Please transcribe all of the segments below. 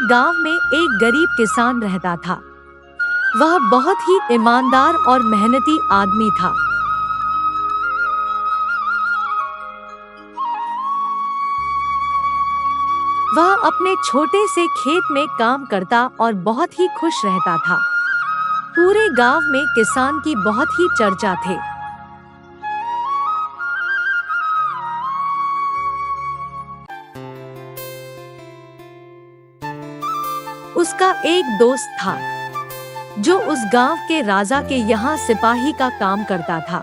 एक गांव में एक गरीब किसान रहता था। वह बहुत ही ईमानदार और मेहनती आदमी था। वह अपने छोटे से खेत में काम करता और बहुत ही खुश रहता था। पूरे गांव में किसान की बहुत ही चर्चा थे। उसका एक दोस्त था जो उस गांव के राजा के यहाँ सिपाही का काम करता था।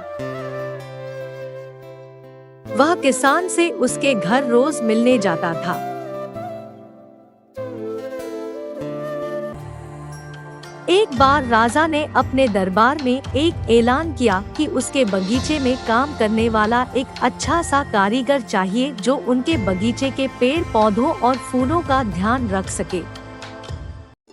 वह किसान से उसके घर रोज मिलने जाता था। एक बार राजा ने अपने दरबार में एक ऐलान किया कि उसके बगीचे में काम करने वाला एक अच्छा सा कारीगर चाहिए जो उनके बगीचे के पेड़ पौधों और फूलों का ध्यान रख सके।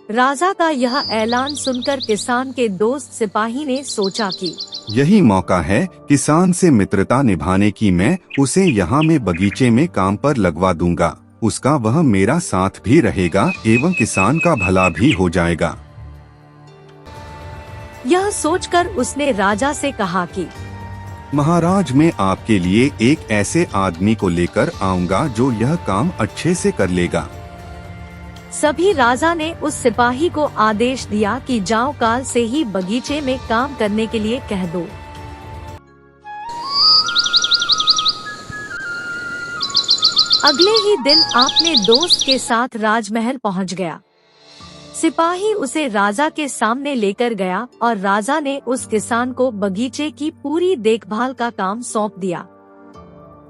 राजा का यह ऐलान सुनकर किसान के दोस्त सिपाही ने सोचा कि यही मौका है किसान से मित्रता निभाने की। मैं उसे यहाँ में बगीचे में काम पर लगवा दूंगा। उसका वह मेरा साथ भी रहेगा एवं किसान का भला भी हो जाएगा। यह सोचकर उसने राजा से कहा कि महाराज, मैं आपके लिए एक ऐसे आदमी को लेकर आऊंगा जो यह काम अच्छे से कर लेगा। सभी राजा ने उस सिपाही को आदेश दिया कि जाओ काल से ही बगीचे में काम करने के लिए कह दो। अगले ही दिन अपने दोस्त के साथ राजमहल पहुंच गया। सिपाही उसे राजा के सामने लेकर गया और राजा ने उस किसान को बगीचे की पूरी देखभाल का काम सौंप दिया।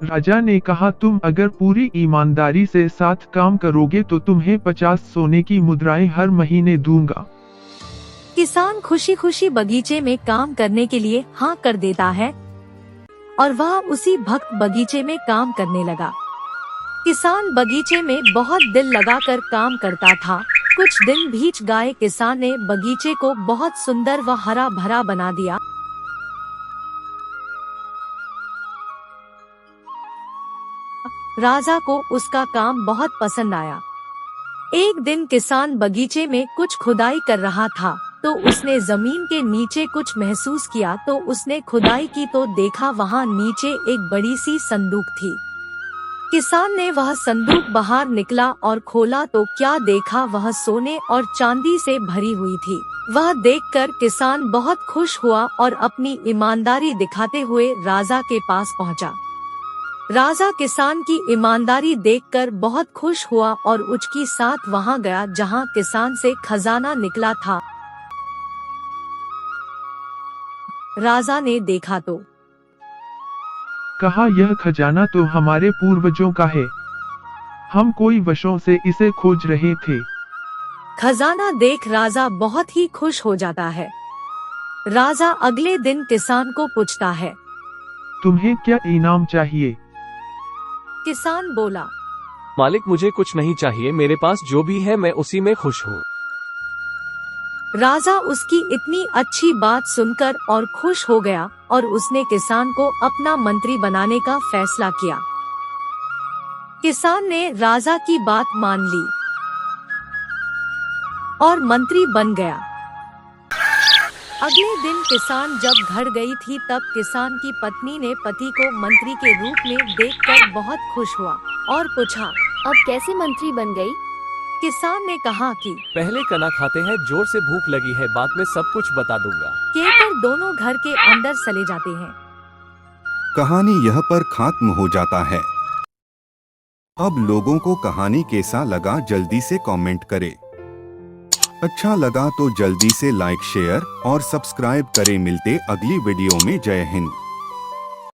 राजा ने कहा, तुम अगर पूरी ईमानदारी से साथ काम करोगे तो तुम्हें 50 सोने की मुद्राएं हर महीने दूंगा। किसान खुशी खुशी बगीचे में काम करने के लिए हाँ कर देता है और वह उसी वक्त बगीचे में काम करने लगा। किसान बगीचे में बहुत दिल लगाकर काम करता था। कुछ दिन बीत गए। किसान ने बगीचे को बहुत सुंदर व हरा भरा बना दिया। राजा को उसका काम बहुत पसंद आया। एक दिन किसान बगीचे में कुछ खुदाई कर रहा था तो उसने जमीन के नीचे कुछ महसूस किया। तो उसने खुदाई की तो देखा वहाँ नीचे एक बड़ी सी संदूक थी। किसान ने वह संदूक बाहर निकला और खोला तो क्या देखा, वह सोने और चांदी से भरी हुई थी। वह देखकर किसान बहुत खुश हुआ और अपनी ईमानदारी दिखाते हुए राजा के पास पहुंचा। राजा किसान की ईमानदारी देखकर बहुत खुश हुआ और उसके साथ वहां गया जहां किसान से खजाना निकला था। राजा ने देखा तो कहा, यह खजाना तो हमारे पूर्वजों का है। हम कोई वर्षों से इसे खोज रहे थे। खजाना देख राजा बहुत ही खुश हो जाता है। राजा अगले दिन किसान को पूछता है, तुम्हें क्या इनाम चाहिए? किसान बोला, मालिक, मुझे कुछ नहीं चाहिए। मेरे पास जो भी है मैं उसी में खुश हूँ। राजा उसकी इतनी अच्छी बात सुनकर और खुश हो गया और उसने किसान को अपना मंत्री बनाने का फैसला किया। किसान ने राजा की बात मान ली और मंत्री बन गया। अगले दिन किसान जब घर गई थी तब किसान की पत्नी ने पति को मंत्री के रूप में देखकर बहुत खुश हुआ और पूछा, अब कैसे मंत्री बन गई? किसान ने कहा कि पहले कना खाते हैं, जोर से भूख लगी है, बाद में सब कुछ बता दूंगा। कहकर दोनों घर के अंदर चले जाते हैं। कहानी यह पर खत्म हो जाता है। अब लोगों को कहानी कैसा लगा जल्दी से कमेंट करें। अच्छा लगा तो जल्दी से लाइक, शेयर और सब्सक्राइब करें। मिलते अगली वीडियो में। जय हिंद।